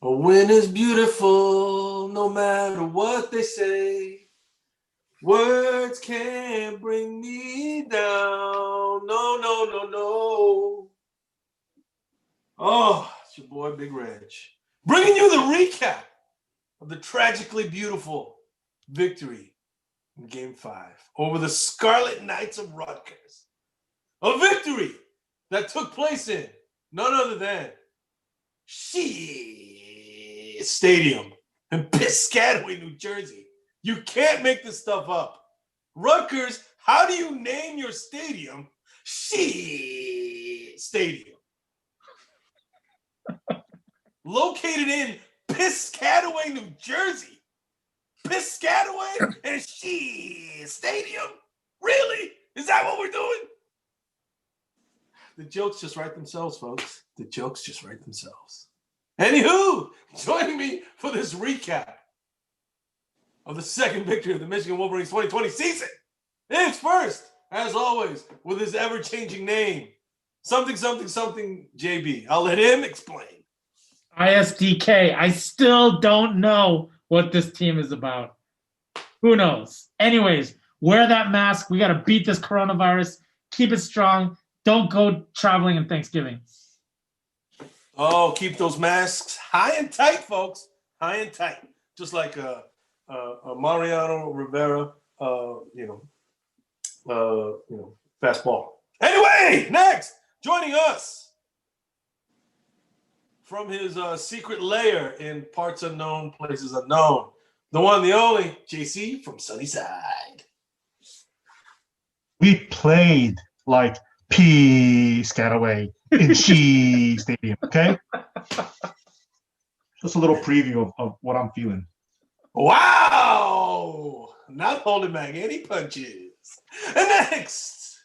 A win is beautiful, no matter what they say. Words can't bring me down. No, no, no, no. Oh, it's your boy, Big Reg. Bringing you the recap of the tragically beautiful victory in Game 5 over the Scarlet Knights of Rutgers. A victory that took place in none other than Shiiiii Stadium in Piss-cataway, New Jersey. You can't make this stuff up. Rutgers, how do you name your stadium Shiiiii Stadium? Located in Piss-cataway, New Jersey. Piss-cataway and Shiiiii Stadium? Really? Is that what we're doing? The jokes just write themselves, folks. The jokes just write themselves. Anywho, joining me for this recap of the second victory of the Michigan Wolverines 2020 season is first, as always, with his ever-changing name, something, something, something, JB. I'll let him explain. ISDK. I still don't know what this team is about. Who knows? Anyways, wear that mask. We got to beat this coronavirus. Keep it strong. Don't go traveling in Thanksgiving. Oh, keep those masks high and tight, folks. High and tight. Just like Mariano Rivera, fastball. Anyway, next, joining us from his secret lair in parts unknown, places unknown, the one, the only, JC from Sunnyside. We played like Piss-cataway in Shiiiii Stadium, okay? Just a little preview of what I'm feeling. Wow! Not holding back any punches. And next,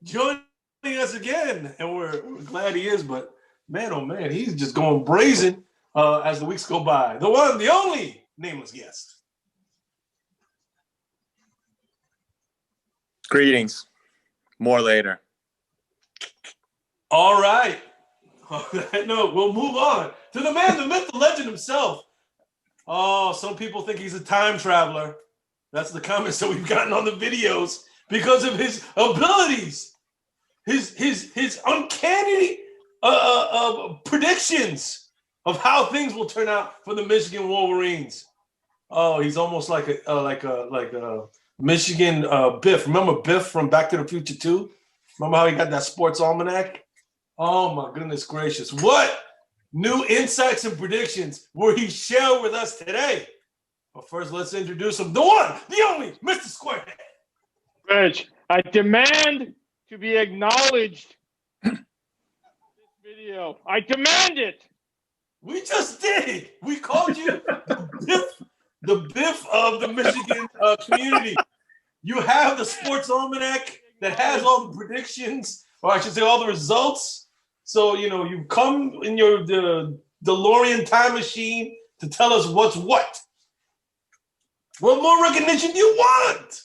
joining us again, and we're glad he is, but man, oh man, he's just going brazen as the weeks go by. The one, the only nameless guest. Greetings. More later. All right. On that note, we'll move on to the man, the myth, the legend himself. Oh, some people think he's a time traveler. That's the comments that we've gotten on the videos because of his abilities, his uncanny predictions of how things will turn out for the Michigan Wolverines. Oh, he's almost like a Michigan Biff. Remember Biff from Back to the Future 2? Remember how he got that sports almanac? Oh my goodness gracious. What new insights and predictions will he share with us today? But first, let's introduce him. The one, the only, Mr. Squarehead. Reg, I demand to be acknowledged in this video. I demand it. We just did. We called you the Biff of the Michigan community. You have the sports almanac that has all the predictions, or I should say all the results. So, you come in your DeLorean time machine to tell us what's what. What more recognition do you want?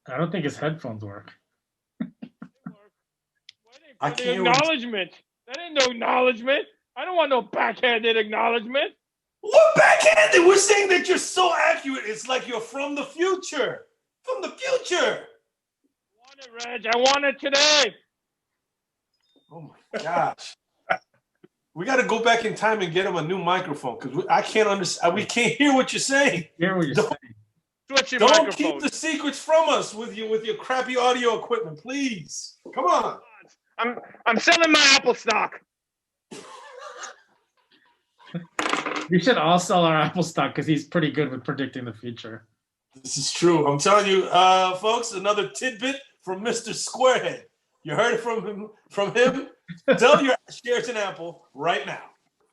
I don't think his headphones work. I The can't. acknowledgement. That ain't no acknowledgement. I don't want no backhanded acknowledgement. What backhanded? We're saying that you're so accurate. It's like you're from the future. From the future. I want it, Reg. I want it today. Oh my gosh. We got to go back in time and get him a new microphone because I can't understand. We can't hear what you're saying. Hear what you're saying. Switch your Don't microphone. keep the secrets from us with your crappy audio equipment, please. Come on. I'm selling my Apple stock. We should all sell our Apple stock because he's pretty good with predicting the future. This is true. I'm telling you, folks, another tidbit from Mr. Squarehead. You heard it from him. Tell your shares in Apple right now.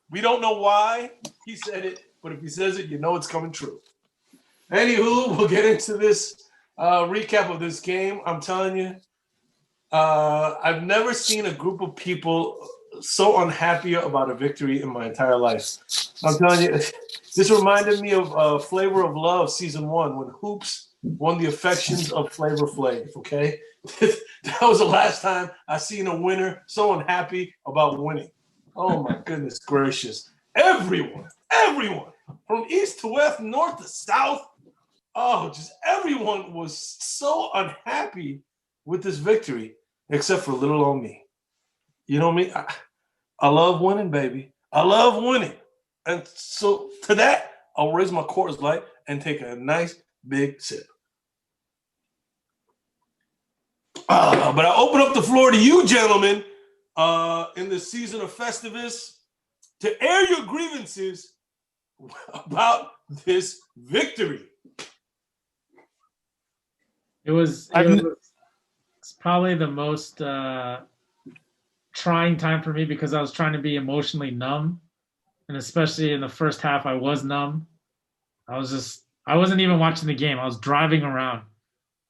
We don't know why he said it, but if he says it, you know it's coming true. Anywho, we'll get into this recap of this game. I'm telling you, I've never seen a group of people so unhappy about a victory in my entire life. I'm telling you, this reminded me of Flavor of Love Season 1 when Hoops won the affections of Flavor Flav, okay? That was the last time I seen a winner so unhappy about winning. Oh my goodness gracious. Everyone, from east to west, north to south, just everyone was so unhappy with this victory, except for little old me. You know me? I love winning, baby. I love winning. And so to that, I'll raise my Coors Light and take a nice big sip. But I open up the floor to you, gentlemen, in the season of Festivus, to air your grievances about this victory. It was probably the most trying time for me because I was trying to be emotionally numb. And especially in the first half, I was numb. I wasn't even watching the game. I was driving around.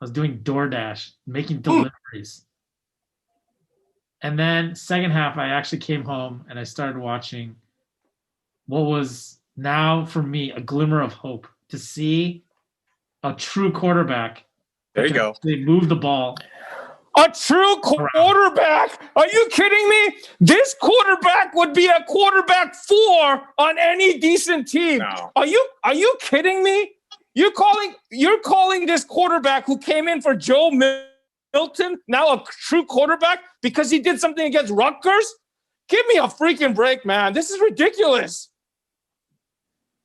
I was doing DoorDash, making deliveries. And then second half, I actually came home and I started watching what was now for me a glimmer of hope to see a true quarterback. There you go. They move the ball. A true quarterback? Are you kidding me? This quarterback would be a quarterback 4 on any decent team. No. Are you kidding me? You're calling this quarterback who came in for Joe Milton now a true quarterback because he did something against Rutgers? Give me a freaking break, man. This is ridiculous.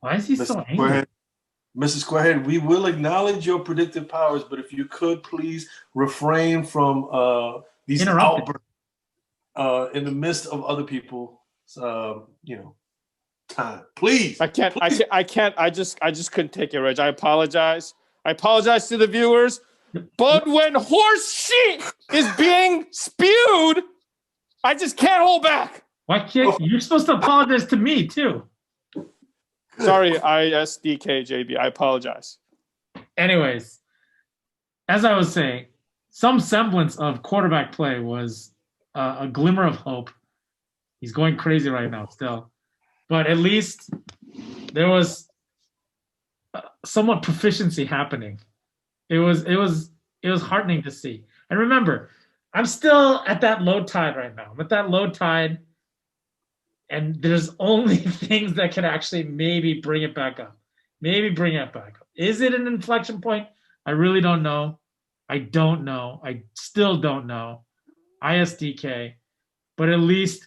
Why is he so angry? Mrs. Squarehead, we will acknowledge your predictive powers, but if you could please refrain from these outbursts in the midst of other people's, time. Please. I can't. I just couldn't take it, Reg. I apologize. I apologize to the viewers. But when horse shit is being spewed, I just can't hold back. Why can't you're supposed to apologize to me too? Sorry, ISDKJB. I apologize. Anyways, as I was saying, some semblance of quarterback play was a glimmer of hope. He's going crazy right now still. But at least there was somewhat proficiency happening. It was heartening to see. And remember, I'm still at that low tide right now. I'm at that low tide, and there's only things that can actually maybe bring it back up. Is it an inflection point? I really don't know. I don't know. I still don't know. ISDK. But at least,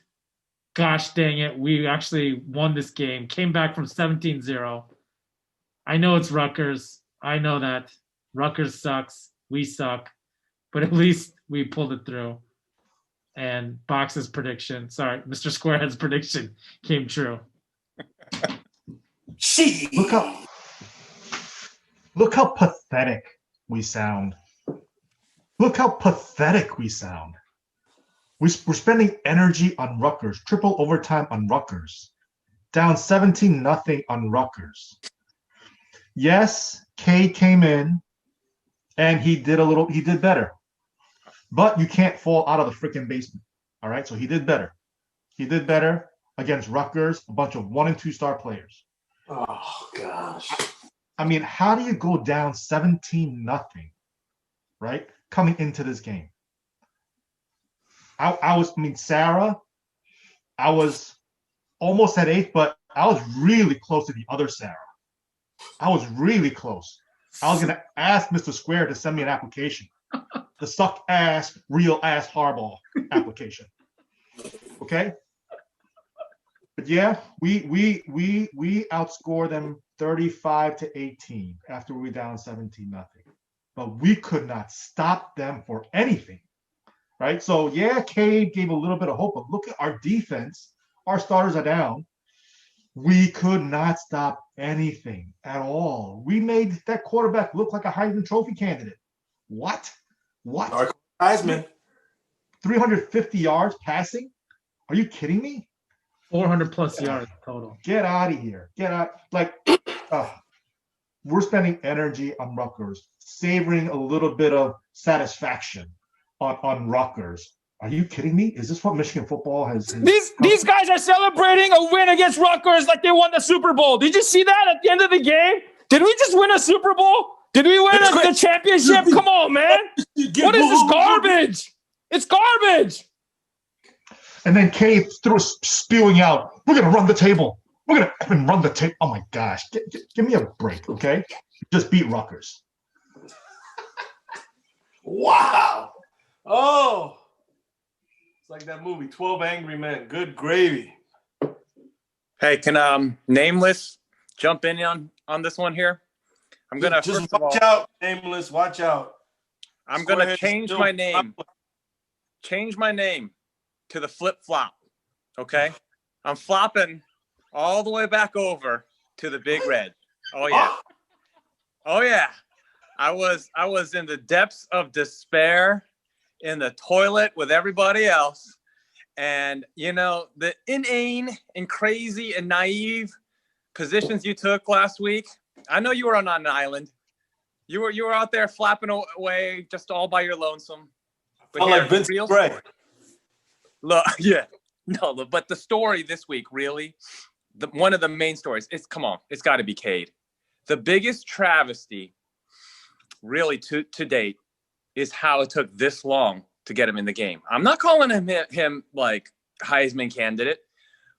gosh dang it, we actually won this game. Came back from 17-0. I know it's Rutgers. I know that. Rutgers sucks. We suck. But at least we pulled it through. And Box's prediction, Mr. Squarehead's prediction came true. Look how pathetic we sound. Look how pathetic we sound. We're spending energy on Rutgers, triple overtime on Rutgers, down 17-0 on Rutgers. Yes, Cade came in and he did better. But you can't fall out of the freaking basement. All right. So he did better. He did better against Rutgers, a bunch of 1- and 2-star players. Oh, gosh. I mean, how do you go down 17-0, right? Coming into this game. Sarah, I was almost at 8th, but I was really close to the other Sarah. I was really close. I was going to ask Mr. Square to send me an application. The suck ass, real ass Harbaugh application. Okay? But yeah, we outscored them 35-18 after we were down 17-0. But we could not stop them for anything. Right? So yeah, Cade gave a little bit of hope, but look at our defense. Our starters are down. We could not stop anything at all. We made that quarterback look like a Heisman Trophy candidate. What? Heisman. 350 yards passing? Are you kidding me? 400 plus yards total. Get out of here. Get out. We're spending energy on Rutgers, savoring a little bit of satisfaction on Rutgers. Are you kidding me? Is this what Michigan football has? These guys are celebrating a win against Rutgers like they won the Super Bowl. Did you see that at the end of the game? Did we just win a Super Bowl? Did we win It's the great. championship? Come on, man. Get What is this booed. garbage? It's garbage. And then Cade spewing out, we're going to run the table. We're going to run the table. Oh, my gosh. Give me a break, okay? Just beat Rutgers. Wow. Oh. It's like that movie, 12 Angry Men. Good gravy. Hey, can Nameless jump in on this one here? I'm gonna Just first of all, watch out, Nameless. Watch out. I'm gonna Squarehead change still- my name. Change my name to the flip flop. Okay, I'm flopping all the way back over to the Big Red. Oh yeah, oh yeah. I was in the depths of despair, in the toilet with everybody else, and you know the inane and crazy and naive positions you took last week. I know you were on an island. You were out there flapping away just all by your lonesome. But Felt like Vince real Gray. story. Look, yeah, no, but the story this week, really, one of the main stories. Come on, it's got to be Cade. The biggest travesty, really, to date, is how it took this long to get him in the game. I'm not calling him like Heisman candidate,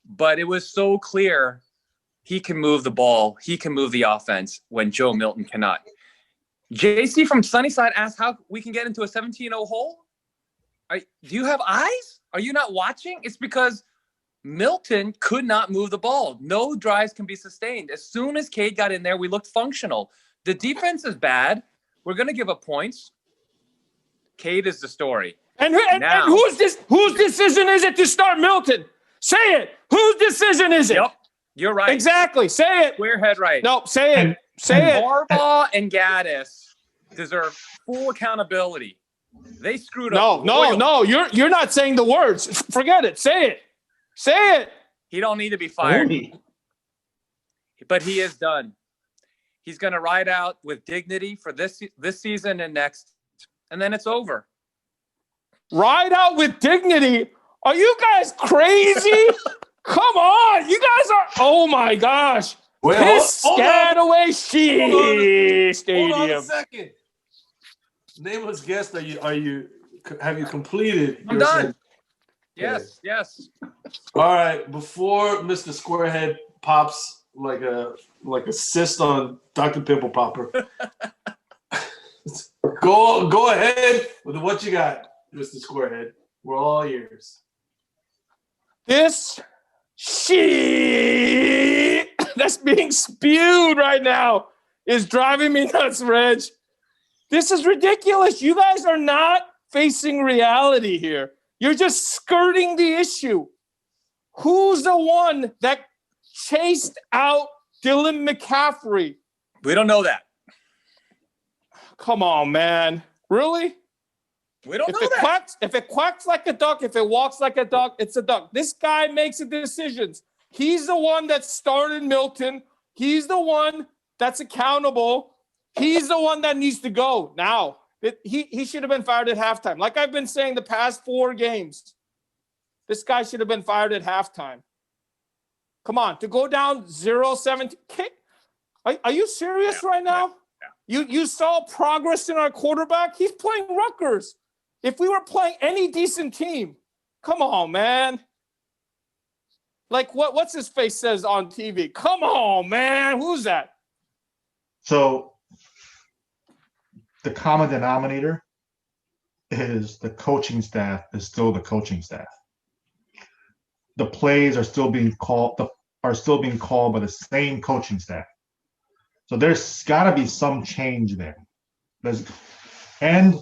but it was so clear he can move the ball, he can move the offense when Joe Milton cannot. JC from Sunnyside asked how we can get into a 17-0 hole. Do you have eyes? Are you not watching? It's because Milton could not move the ball. No drives can be sustained. As soon as Cade got in there, we looked functional. The defense is bad. We're going to give up points. Cade is the story. And whose decision is it to start Milton? Say it. Whose decision is it? Yep, you're right. Exactly. Say it. Squarehead right. No, say it. Say it. Harbaugh and Gaddis deserve full accountability. They screwed up. No. You're not saying the words. Forget it. Say it. Say it. He don't need to be fired. But he is done. He's going to ride out with dignity for this season and next, and then it's over. Ride out with dignity? Are you guys crazy? Come on. You guys are, oh my gosh. Well, Piss-cataway Shiiiii Stadium. Hold on a second. Nameless guest, have you completed? I'm your done. sentence? Yes. All right. Before Mr. Squarehead pops like a cyst on Dr. Pimple Popper, go ahead with what you got, Mr. Squarehead. We're all ears. This shit that's being spewed right now is driving me nuts, Reg. This is ridiculous. You guys are not facing reality here. You're just skirting the issue. Who's the one that chased out Dylan McCaffrey? We don't know that. Come on, man. Really? We don't know If it quacks like a duck, if it walks like a duck, it's a duck. This guy makes the decisions. He's the one that started Milton. He's the one that's accountable. He's the one that needs to go now. He should have been fired at halftime. Like I've been saying the past 4 games, this guy should have been fired at halftime. Come on, to go down 0-17. Are you serious right now? Yeah. You saw progress in our quarterback? He's playing Rutgers. If we were playing any decent team, come on, man. Like what's his face says on TV? Come on, man. Who's that? So the common denominator is the coaching staff is still the coaching staff. The plays are still being called by the same coaching staff. So there's got to be some change there. And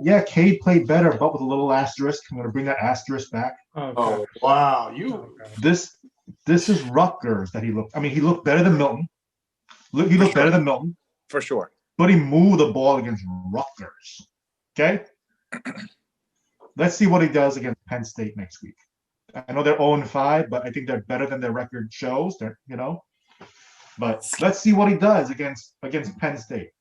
yeah, Cade played better, but with a little asterisk. I'm going to bring that asterisk back. Oh, wow. This is Rutgers that he looked. I mean, he looked better than Milton. He looked better than Milton. For sure. But he moved the ball against Rutgers. Okay? Let's see what he does against Penn State next week. I know they're 0-5, but I think they're better than their record shows. But let's see what he does against Penn State.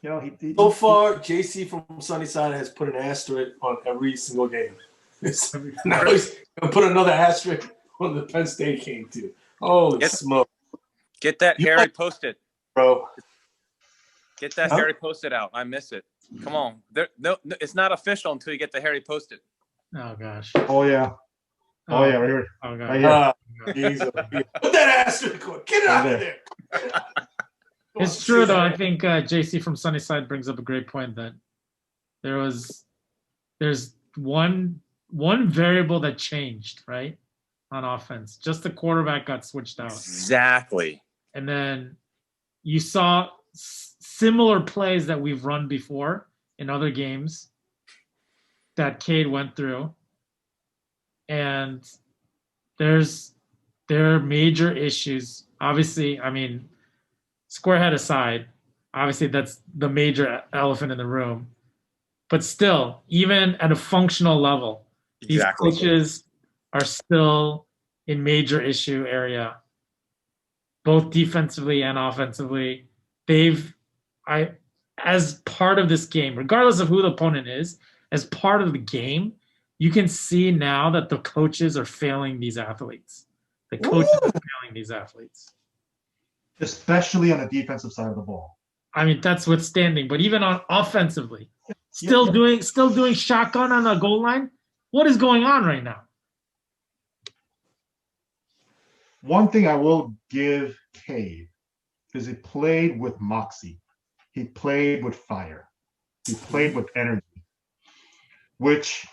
So far, JC from Sunnyside has put an asterisk on every single game. Now he's going to put another asterisk on the Penn State game, too. Holy smoke. Get that Harry posted. Bro. Get that Harry Post-it out. I miss it. Come on. No, it's not official until you get the Harry Post-it. Oh gosh. Oh yeah. Oh yeah. Right here. Oh Right god. here. Jesus. Put that asterisk on. Get it out of there. It's true though. I think JC from Sunnyside brings up a great point that there's one variable that changed, right? On offense. Just the quarterback got switched out. Exactly. And then you saw similar plays that we've run before in other games that Cade went through. And there are major issues. Obviously, I mean, Squarehead aside, obviously that's the major elephant in the room. But still, even at a functional level, these coaches are still in major issue area, both defensively and offensively. As part of this game, regardless of who the opponent is, as part of the game, you can see now that the coaches are failing these athletes. The coaches are failing these athletes. Especially on the defensive side of the ball. I mean, that's withstanding, but even on offensively, still doing shotgun on the goal line. What is going on right now? One thing I will give Cade is he played with moxie. He played with fire. He played with energy, which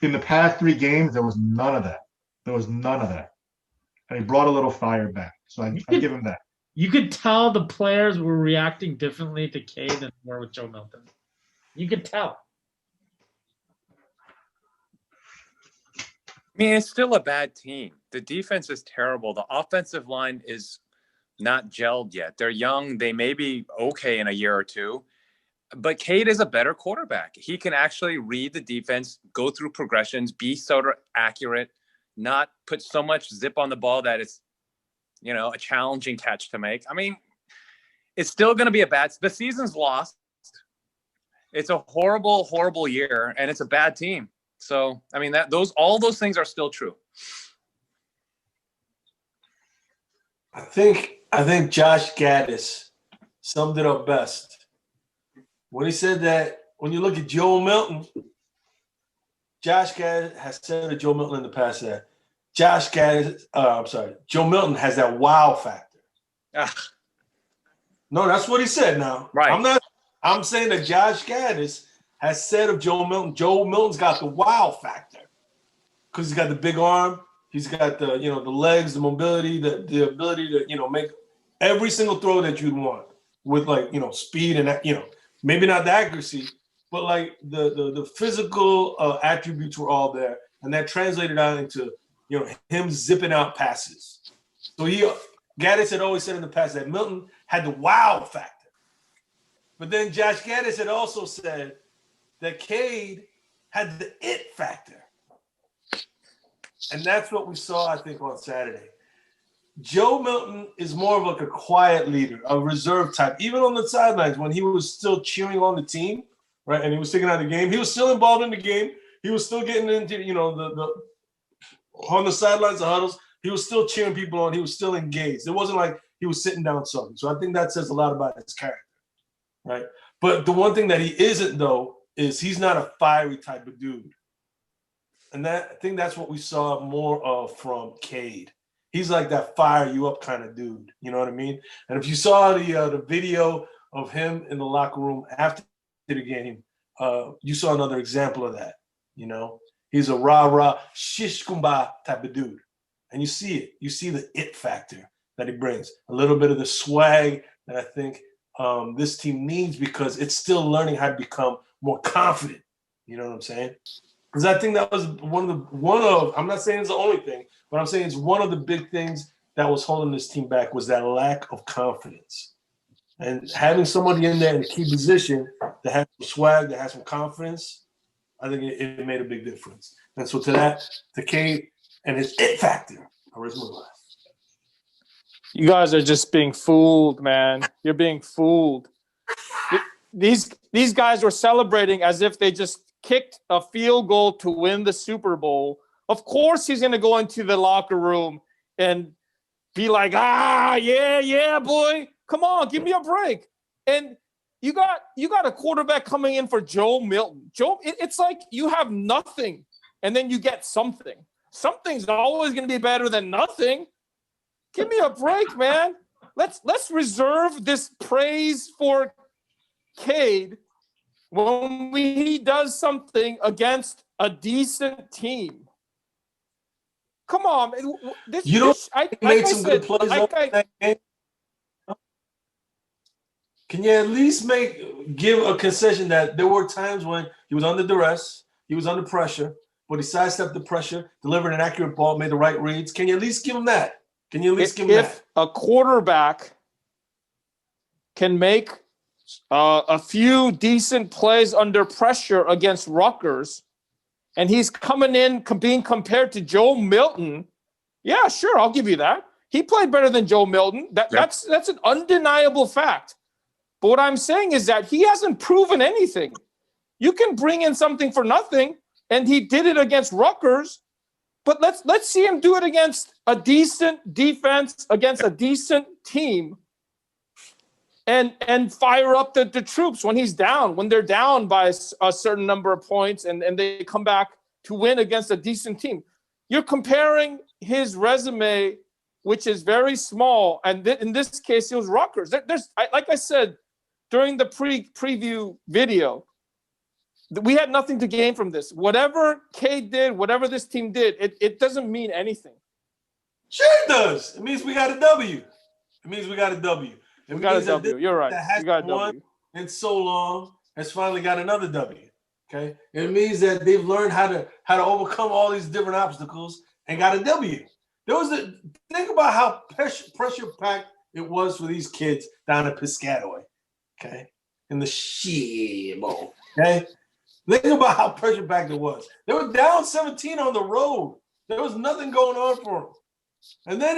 in the past 3 games, there was none of that. And he brought a little fire back. So I give him that. You could tell the players were reacting differently to Cade than they were with Joe Milton. You could tell. I mean, it's still a bad team. The defense is terrible. The offensive line is not gelled yet. They're young. They may be okay in a year or two. But Cade is a better quarterback. He can actually read the defense, go through progressions, be sort of accurate, not put so much zip on the ball that it's, a challenging catch to make. I mean, it's still going to be the season's lost. It's a horrible, horrible year, and it's a bad team. So, I mean, all those things are still true. I think Josh Gaddis summed it up best when he said that when you look at Joe Milton, Josh Gaddis has said to Joe Milton in the past that Joe Milton has that wow factor. No, that's what he said now. Right. I'm saying that Josh Gaddis has said of Joe Milton's got the wow factor because he's got the big arm. He's got the legs, the mobility, the ability to make every single throw that you'd want with speed and maybe not the accuracy, but like the physical attributes were all there, and that translated out into him zipping out passes. So Gaddis had always said in the past that Milton had the wow factor, but then Josh Gaddis had also said that Cade had the it factor. And that's what we saw, I think, on Saturday. Joe Milton is more of like a quiet leader, a reserve type. Even on the sidelines, when he was still cheering on the team, right, and he was taking out the game, he was still involved in the game. He was still getting into, the on the sidelines, the huddles. He was still cheering people on. He was still engaged. It wasn't like he was sitting down sulking. So I think that says a lot about his character, right? But the one thing that he isn't, though, is he's not a fiery type of dude. And I think that's what we saw more of from Cade. He's like that fire you up kind of dude. You know what I mean? And if you saw the video of him in the locker room after the game, you saw another example of that. He's a rah-rah, shish kumbah type of dude. And you see it. You see the it factor that he brings. A little bit of the swag that I think this team needs because it's still learning how to become more confident. You know what I'm saying? Because I think that was one of I'm not saying it's the only thing, but I'm saying it's one of the big things that was holding this team back was that lack of confidence. And having somebody in there in a key position that has some swag, that has some confidence, I think it made a big difference. And so to Cade and his it factor, I raise my glass. You guys are just being fooled, man. You're being fooled. These guys were celebrating as if they just kicked a field goal to win the Super Bowl. Of course he's going to go into the locker room and be like, yeah, boy. Come on, give me a break. And you got a quarterback coming in for Joe Milton. It's like you have nothing, and then you get something. Something's always going to be better than nothing. Give me a break, man. Let's reserve this praise for Cade when he does something against a decent team. Come on, made some good plays on that game. Can you at least give a concession that there were times when he was under duress, he was under pressure, but he sidestepped the pressure, delivered an accurate ball, made the right reads? Can you at least give him that? Can you at least give him that? If a quarterback can make a few decent plays under pressure against Rutgers, and he's coming in being compared to Joe Milton, yeah, sure, I'll give you that. He played better than Joe Milton. That's an undeniable fact. But what I'm saying is that he hasn't proven anything. You can bring in something for nothing, and he did it against Rutgers. But let's see him do it against a decent defense, against a decent team, and fire up the troops when he's down, when they're down by a certain number of points, and they come back to win against a decent team. You're comparing his resume, which is very small, and in this case, it was Rutgers. Like I said during the preview video, we had nothing to gain from this. Whatever Cade did, whatever this team did, it doesn't mean anything. Sure it does. It means we got a W. It means we got a W. We got a W. You're right. We got a W. In so long, has finally got another W. Okay, it means that they've learned how to overcome all these different obstacles and got a W. Think about how pressure packed it was for these kids down at Piss-cataway. Okay, in the Shiiiii Bowl. Okay, think about how pressure packed it was. They were down 17 on the road. There was nothing going on for them. And then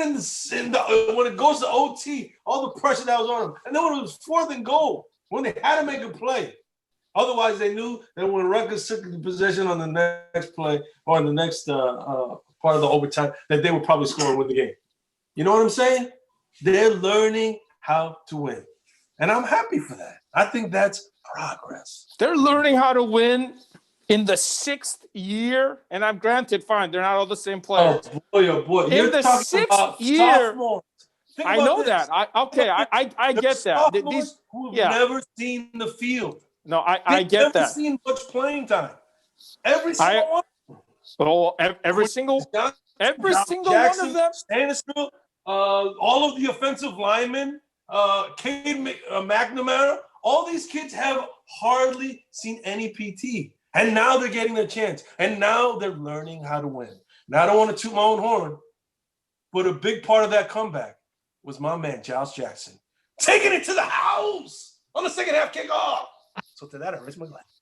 when it goes to OT, all the pressure that was on them. And then when it was 4th and goal, when they had to make a play. Otherwise, they knew that when Rutgers took the possession on the next play or in the next part of the overtime, that they would probably score and win the game. You know what I'm saying? They're learning how to win. And I'm happy for that. I think that's progress. They're learning how to win in the 6th year. And I'm granted, fine, they're not all the same players. Oh, boy. In You're the talking 6th year, I know this. that. I get that. These who've never seen the field. No, I get that. Never seen much playing time. Every single one. Oh, every single one of them. Stanisill, all of the offensive linemen, Cade McNamara, all these kids have hardly seen any PT. And now they're getting their chance. And now they're learning how to win. Now, I don't want to toot my own horn, but a big part of that comeback was my man, Giles Jackson, taking it to the house on the second half kickoff. So to that, I raise my glass.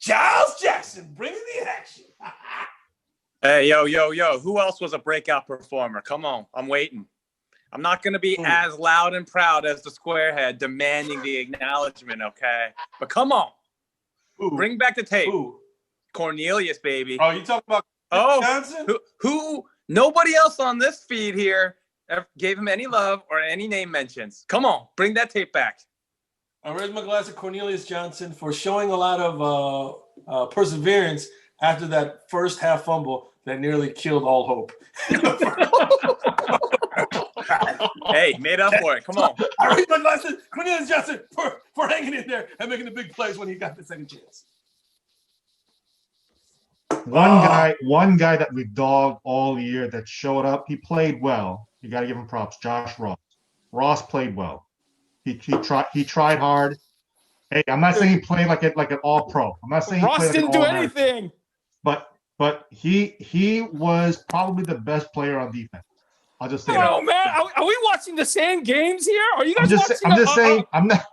Giles Jackson bringing the action. Hey, yo. Who else was a breakout performer? Come on. I'm waiting. I'm not going to be as loud and proud as the squarehead demanding the acknowledgement, okay? But come on. Bring back the tape. Cornelius, baby. Oh, you talking about Johnson? Who nobody else on this feed here gave him any love or any name mentions. Come on. Bring that tape back. I raise my glass to Cornelius Johnson for showing a lot of perseverance after that first half fumble that nearly killed all hope. Hey, made up for it. Come on. I raise my glass to Cornelius Johnson for hanging in there and making the big plays when he got the second chance. One guy that we've dogged all year that showed up, he played well. You got to give him props. Josh Ross. Ross played well. He tried hard. Hey, I'm not saying he played like an all-pro. I'm not saying Ross didn't do anything. But he was probably the best player on defense. I'll just say. No, man. Are we watching the same games here? Are you guys watching? I'm just saying. I'm not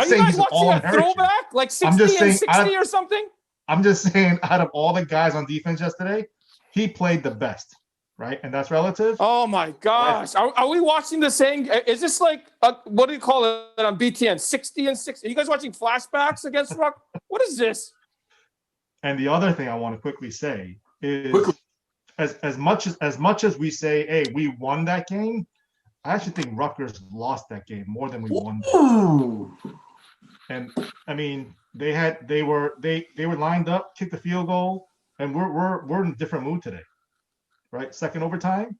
saying he's watching a throwback like 60 and 60 or something. I'm just saying, out of all the guys on defense yesterday, he played the best, right? And that's relative. Oh my gosh! Are we watching the same? Is this like what do you call it on BTN? 60 and 60. Are you guys watching flashbacks against Rock? What is this? And the other thing I want to quickly say is, as much as we say, hey, we won that game, I actually think Rutgers lost that game more than we won. Ooh. And I mean, they were lined up, kicked the field goal, and we're in a different mood today, right? Second overtime,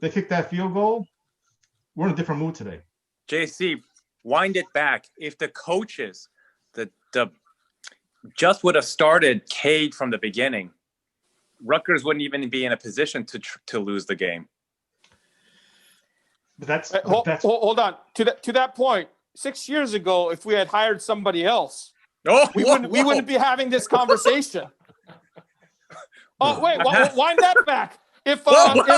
they kicked that field goal. We're in a different mood today. JC, wind it back. If the coaches, the just would have started Cade from the beginning, Rutgers wouldn't even be in a position to lose the game. But that's Hold on. To that point, 6 years ago, if we had hired somebody else, Oh, we wouldn't be having this conversation. Oh wait, wind that back. If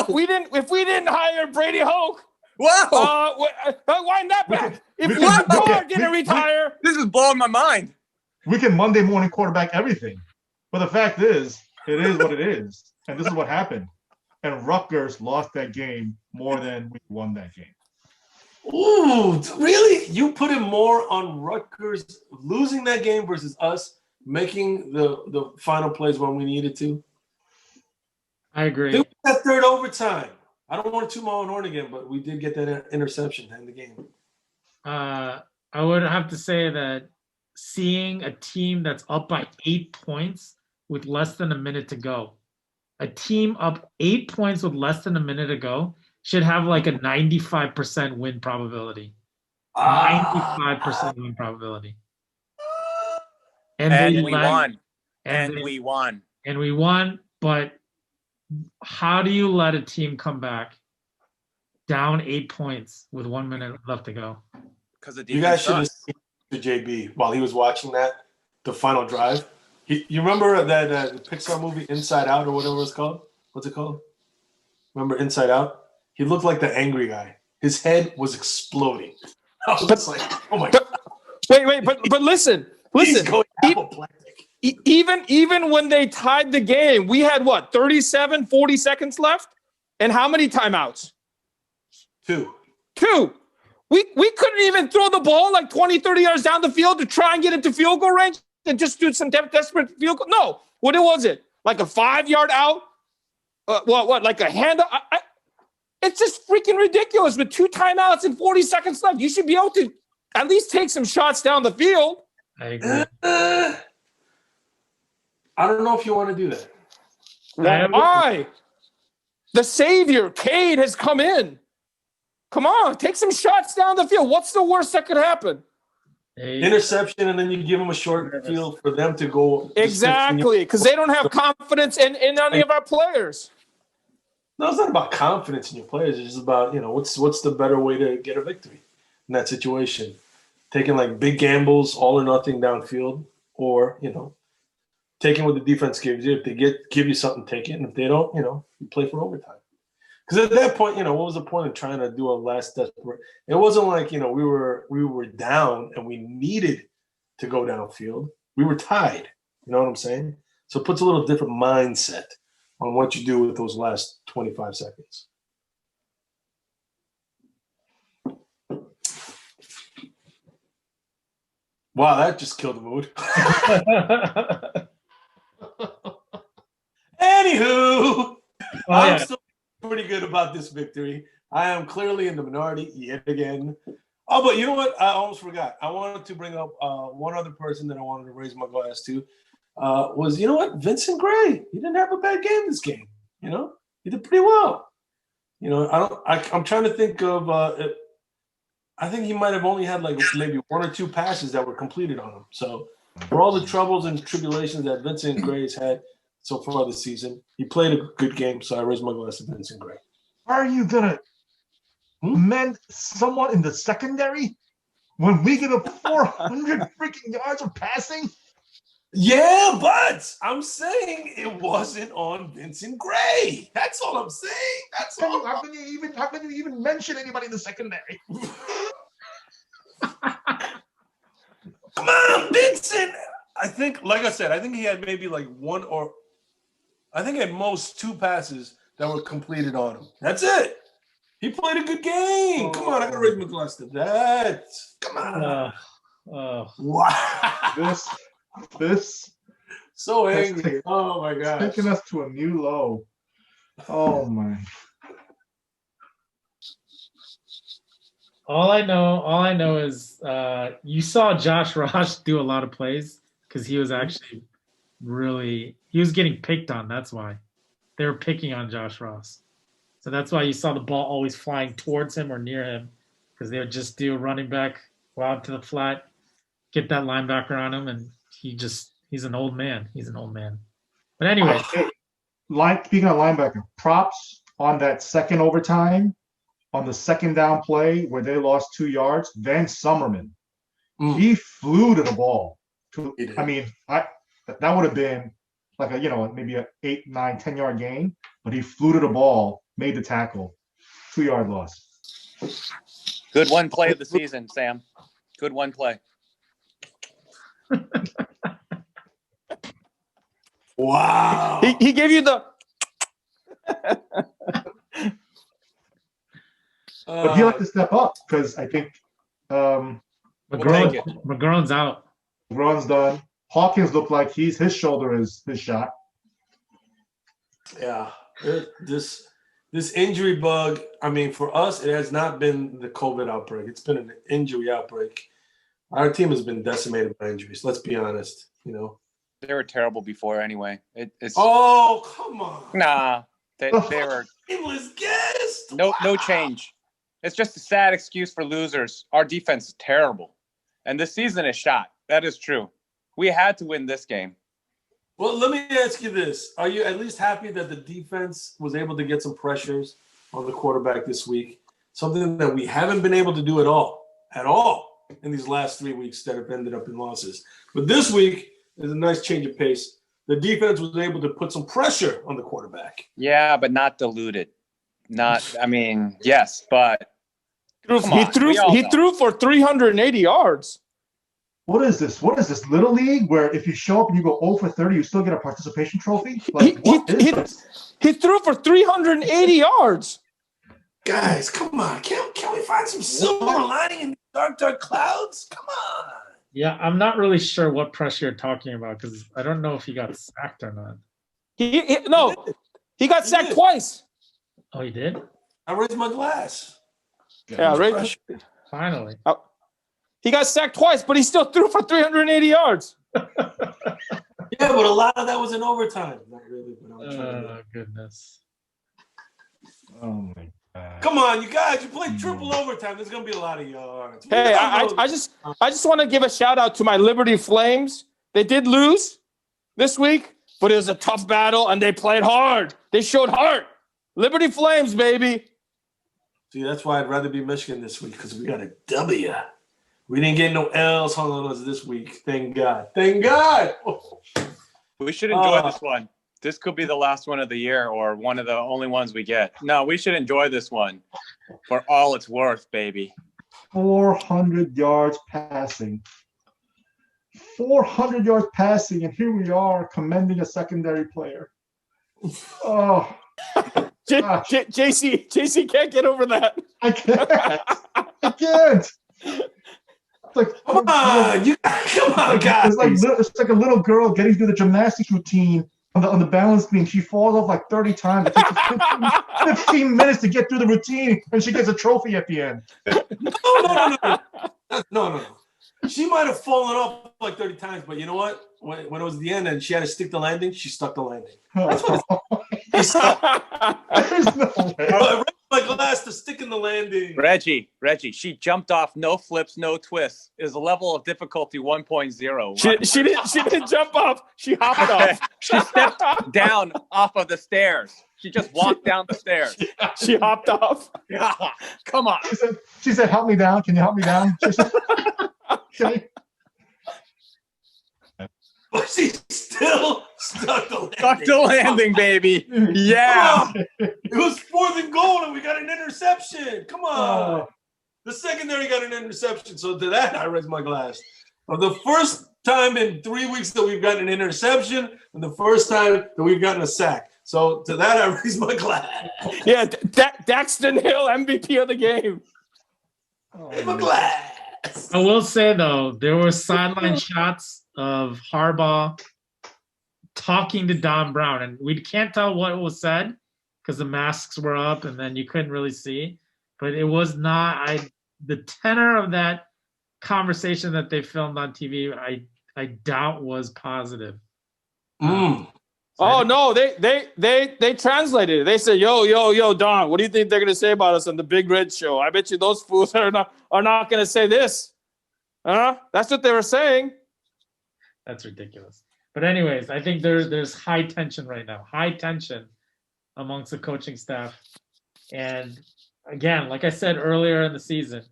we didn't hire Brady Hoke, Wow. wind that back. If we Len can- Carr didn't retire, This is blowing my mind. we can Monday morning quarterback everything. But the fact is, it is what it is. And this is what happened. And Rutgers lost that game more than we won that game. Ooh, really? You put it more on Rutgers losing that game versus us making the final plays when we needed to? I agree. They won that third overtime. I don't want to toot my own horn again, but we did get that interception in the game. I would have to say that seeing a team that's up by 8 points with less than a minute to go, a team up 8 points with less than a minute to go should have like a 95% win probability. 95% win probability. And they we let- won. and And they- we won. And we won, but how do you let a team come back down 8 points with 1 minute left to go? Because the You guys defense should have sucks. seen JB while he was watching the final drive. You remember that Pixar movie Inside Out or whatever it's called? What's it called? Remember Inside Out? He looked like the angry guy. His head was exploding. I was just like, oh my God. wait, but listen. He's going apoplectic. Even when they tied the game, we had 37, 40 seconds left, and how many timeouts? 2. 2. We couldn't even throw the ball like 20, 30 yards down the field to try and get into field goal range and just do some desperate field goal. No, what was it? Like a 5-yard out? What? Like a hand? It's just freaking ridiculous with 2 timeouts and 40 seconds left. You should be able to at least take some shots down the field. I agree. I don't know if you want to do that. Why? The savior, Cade, has come in. Come on, take some shots down the field. What's the worst that could happen? Interception, and then you give them a short field for them to go. Exactly, because they don't have confidence in any of our players. No, it's not about confidence in your players. It's just about, what's the better way to get a victory in that situation. Taking like big gambles, all or nothing downfield, or, taking what the defense gives you. If they give you something, take it. And if they don't, you play for overtime. Because at that point, what was the point of trying to do a last desperate? It wasn't like, we were down and we needed to go downfield. We were tied. You know what I'm saying? So it puts a little different mindset on what you do with those last 25 seconds. Wow, that just killed the mood. Anywho, I'm still pretty good about this victory. I am clearly in the minority yet again. Oh, but you know what? I almost forgot. I wanted to bring up one other person that I wanted to raise my glass to. Was, Vincent Gray. He didn't have a bad game this game. He did pretty well. I'm trying to think of. I think he might have only had like maybe 1 or 2 passes that were completed on him. So for all the troubles and tribulations that Vincent Gray has had so far this season, he played a good game. So I raise my glass to Vincent Gray. Are you gonna mend someone in the secondary when we get a 400 freaking yards of passing? Yeah, but I'm saying it wasn't on Vincent Gray. That's all I'm saying. That's all. How can you even mention anybody in the secondary? Come on, Vincent. I think, like I said, I think he had maybe like 1 or I think at most 2 passes that were completed on him. That's it. He played a good game. Come on, I gotta raise my glass to that. Come on. Wow. This so angry. Oh my God. Taking us to a new low. Oh my. All I know is you saw Josh Ross do a lot of plays because he was actually he was getting picked on. That's why they were picking on Josh Ross. So that's why you saw the ball always flying towards him or near him because they would just do a running back, go out to the flat, get that linebacker on him, and he's an old man. He's an old man. But anyway, Speaking of linebacker, props on that second overtime, on the second down play where they lost 2 yards. Van Summerman, he flew to the ball. I mean, that would have been like maybe a 8, 9, 10-yard gain, but he flew to the ball, made the tackle, 2-yard loss. Good one play of the season, Sam. Good one play. Wow. He gave you the. But he'll have to step up because I think McGrone's out. McGrone's done. Hawkins looked like his shoulder is his shot. Yeah, this injury bug. I mean, for us, it has not been the COVID outbreak. It's been an injury outbreak. Our team has been decimated by injuries. Let's be honest. They were terrible before anyway. It's Oh, come on. Nah, they were Shameless guest. no change. It's just a sad excuse for losers. Our defense is terrible, and this season is shot. That is true. We had to win this game. Well, let me ask you this. Are you at least happy that the defense was able to get some pressures on the quarterback this week? Something that we haven't been able to do at all in these last 3 weeks that have ended up in losses. But this week is a nice change of pace. The defense was able to put some pressure on the quarterback. Yeah, but not diluted. Yes, but He threw for 380 yards. What is this? What is this, Little League, where if you show up and you go 0 for 30, you still get a participation trophy? Like, he threw for 380 yards. Guys, come on. Can we find some silver lining in the dark clouds? Come on. Yeah, I'm not really sure what pressure you're talking about because I don't know if he got sacked or not. He got sacked twice. Oh, he did? I raised my glass. Yeah, right. Finally. He got sacked twice, but he still threw for 380 yards. Yeah, but a lot of that was in overtime. Not really, but I'm trying to. Goodness. Oh my God. Come on, you guys. You played triple overtime. There's gonna be a lot of yards. Hey, I just want to give a shout out to my Liberty Flames. They did lose this week, but it was a tough battle and they played hard. They showed heart. Liberty Flames, baby. See, that's why I'd rather be Michigan this week because we got a W. We didn't get no L's hung on us this week. Thank God. Thank God. we should enjoy this one. This could be the last one of the year or one of the only ones we get. No, we should enjoy this one for all it's worth, baby. 400 yards passing. 400 yards passing, and here we are commending a secondary player. Oh. JC can't get over that. I can't. It's like, come on, guys. It's like a little girl getting through the gymnastics routine on the balance beam. She falls off like 30 times. It takes her 15 minutes to get through the routine, and she gets a trophy at the end. No. She might have fallen off like 30 times, but you know what? When it was the end and she had to stick the landing, she stuck the landing. That's what There's no way. I raised my glass to stick in the landing. Reggie, she jumped off, no flips, no twists. Is a level of difficulty 1.0. She didn't jump off. She hopped off. She stepped down off of the stairs. She just walked down the stairs. She hopped off. Yeah, come on. She said, "Help me down. Can you help me down?" Okay. But she still stuck the landing. Stuck the landing, baby. Yeah. It was 4th and goal, and we got an interception. Come on. The secondary got an interception. So to that, I raised my glass. For the first time in 3 weeks that we've gotten an interception, and the first time that we've gotten a sack. So to that, I raised my glass. Yeah, Daxton Hill, MVP of the game. My glass. I will say, though, there were sideline shots of Harbaugh talking to Don Brown, and we can't tell what was said because the masks were up and then you couldn't really see. But it was not. the tenor of that conversation that they filmed on TV, I doubt was positive. Oh no, they translated it. They said, yo, Don, what do you think they're gonna say about us on the Big Red Show? I bet you those fools are not gonna say this. That's what they were saying. That's ridiculous. But anyways, I think there's high tension right now. High tension amongst the coaching staff. And again, like I said earlier in the season,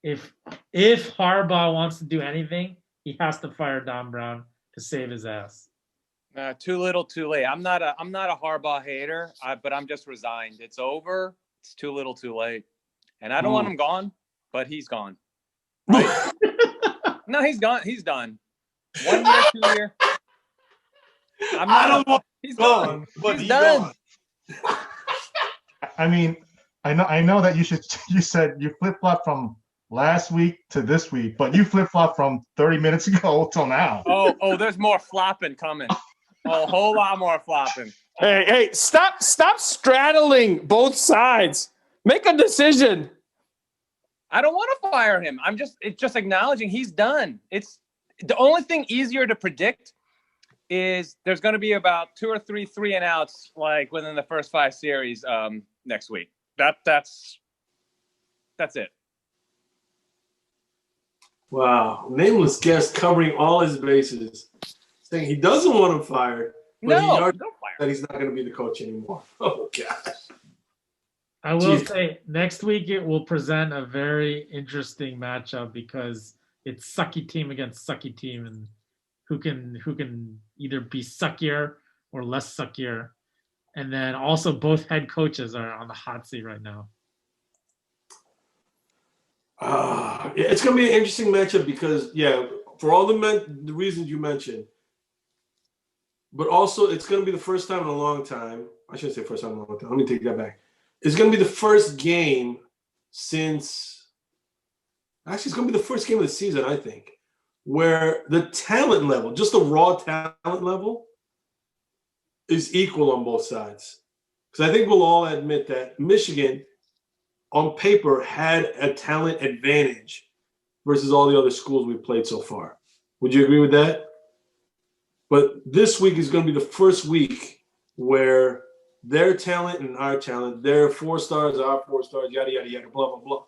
if Harbaugh wants to do anything, he has to fire Don Brown to save his ass. Too little, too late. I'm not a Harbaugh hater, but I'm just resigned. It's over. It's too little, too late. And I don't want him gone, but he's gone. Right? No, he's gone. He's done. 1 year, 2 year. I don't want he's gone, but he's done. I mean, I know that you said you flip-flop from last week to this week, but you flip-flop from 30 minutes ago till now. Oh, there's more flopping coming. A whole lot more flopping. Hey, stop straddling both sides. Make a decision. I don't want to fire him. It's just acknowledging he's done. It's the only thing easier to predict is there's going to be about 2 or 3 3-and-outs like within the first 5 series next week. That's it. Wow. Nameless guest covering all his bases, saying he doesn't want him fired, but he already don't fire that he's not going to be the coach anymore. Oh, gosh. I will say next week it will present a very interesting matchup because it's sucky team against sucky team, and who can either be suckier or less suckier. And then also both head coaches are on the hot seat right now. It's going to be an interesting matchup because, for all the reasons you mentioned, but also it's going to be the first time in a long time. I shouldn't say first time in a long time. Let me take that back. It's going to be the first game since – actually, it's going to be the first game of the season, I think, where the talent level, just the raw talent level, is equal on both sides. Because I think we'll all admit that Michigan – on paper, had a talent advantage versus all the other schools we've played so far. Would you agree with that? But this week is going to be the first week where their talent and our talent, their 4 stars, our 4 stars, yada, yada, yada, blah, blah, blah,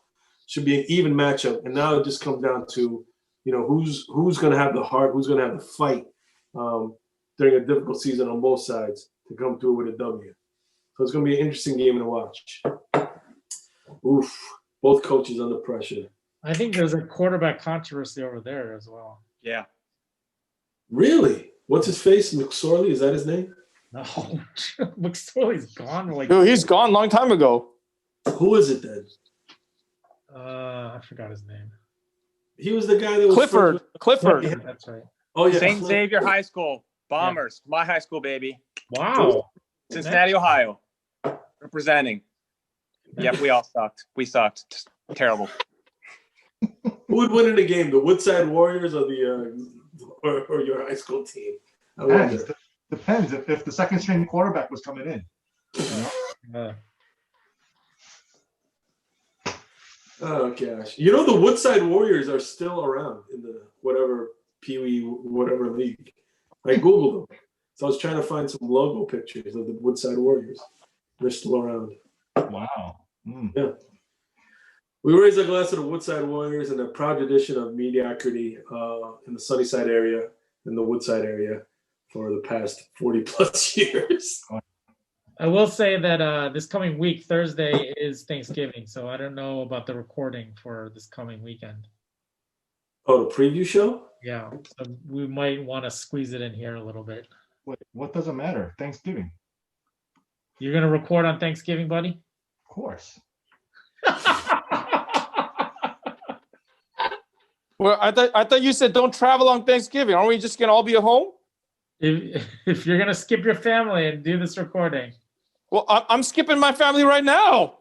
should be an even matchup. And now it just comes down to, who's going to have the heart, who's going to have the fight during a difficult season on both sides to come through with a W. So it's going to be an interesting game to watch. Oof, both coaches under pressure. I think there's a quarterback controversy over there as well. Yeah. Really? What's his face? McSorley? Is that his name? No, McSorley's gone. Dude, he's gone a long time ago. Who is it then? I forgot his name. He was the guy that was Clifford. Yeah, that's right. Oh yeah, St. Xavier High School Bombers. Yeah. My high school, baby. Wow. Cincinnati, Ohio. Representing. Yep, we all sucked. We sucked. Just terrible. Who would win in the game? The Woodside Warriors or the or your high school team? Depends if the second string quarterback was coming in. Oh gosh! The Woodside Warriors are still around in the whatever Pee-wee whatever league. I googled them, so I was trying to find some logo pictures of the Woodside Warriors. They're still around. Wow. Yeah. We raise a glass to the Woodside Warriors and a proud tradition of mediocrity in the Sunnyside area and the Woodside area for the past 40 plus years. I will say that this coming week, Thursday, is Thanksgiving, so I don't know about the recording for this coming weekend. Oh, the preview show? Yeah, so we might want to squeeze it in here a little bit. Wait, what doesn't matter? Thanksgiving. You're going to record on Thanksgiving, buddy? Of course. Well, I thought you said don't travel on Thanksgiving. Aren't we just going to all be at home? If you're going to skip your family and do this recording. Well, I'm skipping my family right now.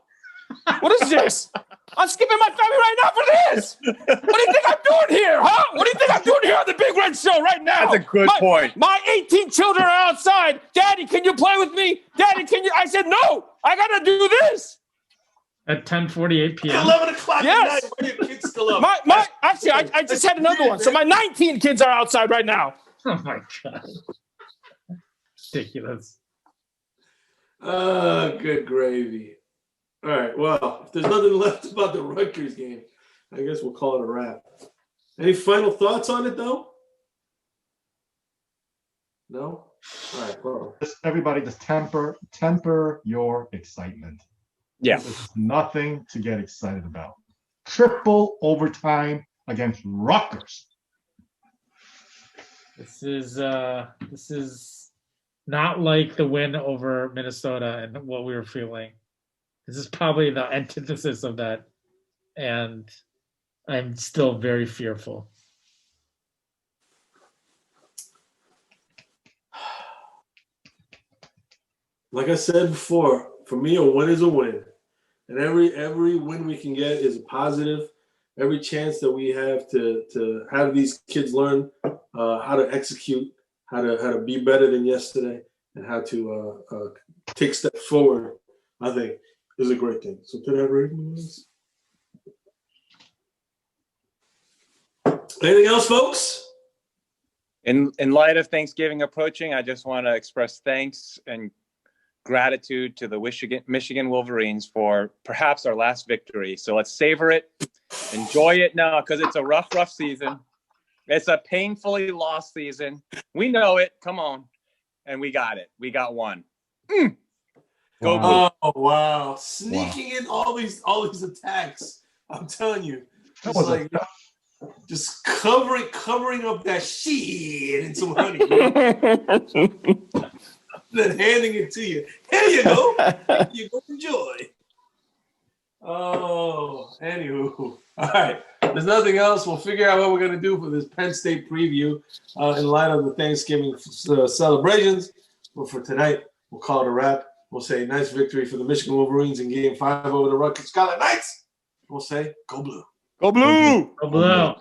What is this? I'm skipping my family right now for this. What do you think I'm doing here, huh? What do you think I'm doing here on the Big Red Show right now? That's a good point. My 18 children are outside. Daddy, can you play with me? Daddy, can you? I said, no, I got to do this. At 10:48 p.m. 11 o'clock Yes. at night. Why are your kids still up? Actually, I just had another one. So my 19 kids are outside right now. Oh my god. Ridiculous. Good gravy. All right. Well, if there's nothing left about the Rutgers game, I guess we'll call it a wrap. Any final thoughts on it, though? No? All right. Well, Everybody just temper your excitement. Yeah. There's nothing to get excited about. Triple overtime against Rutgers. This is not like the win over Minnesota and what we were feeling. This is probably the antithesis of that, and I'm still very fearful. like I said before, for me, a win is a win. And every win we can get is a positive. Every chance that we have to have these kids learn how to execute, how to be better than yesterday, and how to take steps forward, I think is a great thing. So to that rating. Anything else, folks? In light of Thanksgiving approaching, I just want to express thanks and gratitude to the Michigan Wolverines for perhaps our last victory. So let's savor it, enjoy it now, because it's a rough season. It's a painfully lost season. We know it. Come on, and we got it. We got one. Go Blue. Oh wow! Sneaking in all these attacks. I'm telling you, That was like just covering up that shit in some honey, then handing it to you. Here you go. You go enjoy. Oh, anywho, all right. There's nothing else. We'll figure out what we're gonna do for this Penn State preview in light of the Thanksgiving celebrations. But for tonight, we'll call it a wrap. We'll say nice victory for the Michigan Wolverines in Game 5 over the Rutgers Scarlet Knights. We'll say go blue. Go Blue. Go Blue.